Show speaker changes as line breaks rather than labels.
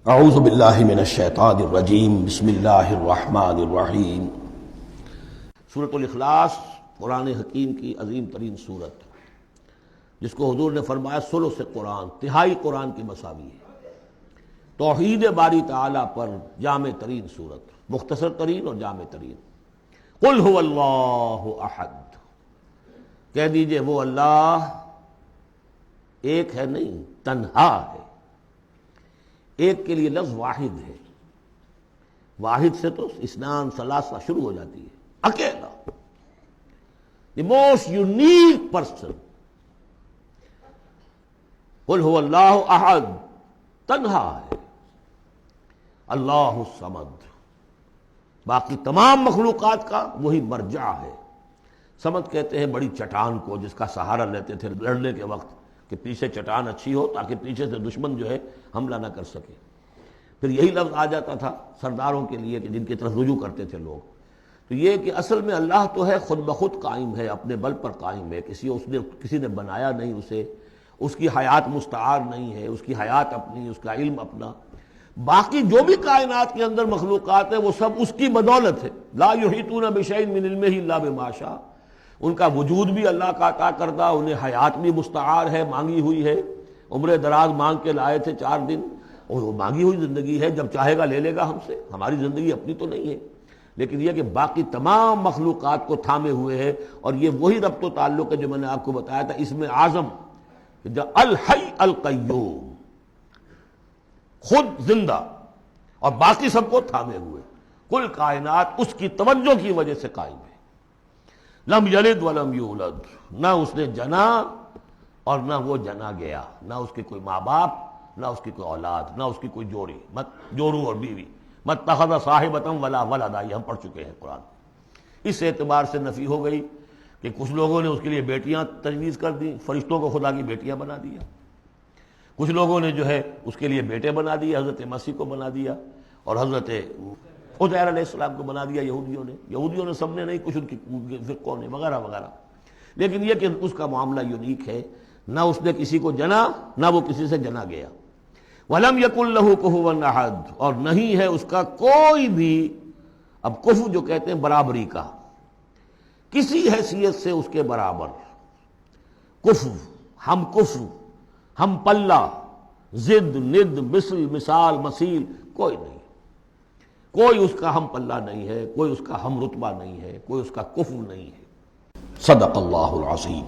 اعوذ باللہ من الشیطان الرجیم بسم اللہ الرحمن الرحیم۔ سورۃ الاخلاص قرآن حکیم کی عظیم ترین سورت، جس کو حضور نے فرمایا ثلث قرآن، تہائی قرآن کی مساوی ہے۔ توحید باری تعالیٰ پر جامع ترین سورت، مختصر ترین اور جامع ترین۔ قل هو اللہ احد، کہہ دیجئے وہ اللہ ایک ہے، نہیں تنہا ہے۔ ایک کے لیے لفظ واحد ہے، واحد سے تو اثنان ثلاثہ شروع ہو جاتی ہے، اکیلا، دی موسٹ یونیک پرسن۔ قل هو اللہ احد، تنہا ہے، اللہ الصمد، باقی تمام مخلوقات کا وہی مرجع ہے۔ صمد کہتے ہیں بڑی چٹان کو، جس کا سہارا لیتے تھے لڑنے کے وقت، کہ پیچھے چٹان اچھی ہو تاکہ پیچھے سے دشمن جو ہے حملہ نہ کر سکے۔ پھر یہی لفظ آ جاتا تھا سرداروں کے لیے کہ جن کی طرف رجوع کرتے تھے لوگ۔ تو یہ کہ اصل میں اللہ تو ہے، خود بخود قائم ہے، اپنے بل پر قائم ہے، کسی نے بنایا نہیں اسے، اس کی حیات مستعار نہیں ہے، اس کی حیات اپنی، اس کا علم اپنا۔ باقی جو بھی کائنات کے اندر مخلوقات ہیں وہ سب اس کی بدولت ہے۔ لا یحیطون بشیء من علمہ الا بما شاء، ان کا وجود بھی اللہ کا عطا کردہ، انہیں حیات بھی مستعار ہے، مانگی ہوئی ہے۔ عمر دراز مانگ کے لائے تھے 4 دن، اور وہ مانگی ہوئی زندگی ہے، جب چاہے گا لے لے گا ہم سے، ہماری زندگی اپنی تو نہیں ہے۔ لیکن یہ کہ باقی تمام مخلوقات کو تھامے ہوئے ہے، اور یہ وہی ربط و تعلق ہے جو میں نے آپ کو بتایا تھا اس میں اعظم، جو الحی القیوم، خود زندہ اور باقی سب کو تھامے ہوئے۔ کل کائنات اس کی توجہ کی وجہ سے قائم ہے۔ لم یلد ولم یولد، نہ اس نے جنا اور نہ وہ جنا گیا، نہ اس کے کوئی ماں باپ، نہ اس کی کوئی اولاد، نہ اس کی کوئی جوڑی، مت جوڑوں اور بیوی، مت اتخذ صاحبۃ ولا ولدا، یہ ہم پڑھ چکے ہیں قرآن۔ اس اعتبار سے نفی ہو گئی کہ کچھ لوگوں نے اس کے لیے بیٹیاں تجویز کر دی، فرشتوں کو خدا کی بیٹیاں بنا دیا۔ کچھ لوگوں نے جو ہے اس کے لیے بیٹے بنا دیے، حضرت مسیح کو بنا دیا، اور حضرت عزیر علیہ السلام کو بنا دیا یہودیوں نے سب نے نہیں، کچھ ان کی فرقوں نے، وغیرہ وغیرہ۔ لیکن یہ کہ اس کا معاملہ یونیک ہے، نہ اس نے کسی کو جنا، نہ وہ کسی سے جنا گیا۔ وَلَمْ يَكُنْ لَهُ كُفُوًا أَحَدٌ، اور نہیں ہے اس کا کوئی بھی، اب کفو جو کہتے ہیں برابری کا، کسی حیثیت سے اس کے برابر، کفو، ہم پلہ، ضد، ند، مثل، مثال، مثیل، کوئی نہیں، کوئی اس کا ہم پلہ نہیں ہے، کوئی اس کا ہم رتبہ نہیں ہے، کوئی اس کا کفو نہیں ہے۔ صدق اللہ العظیم۔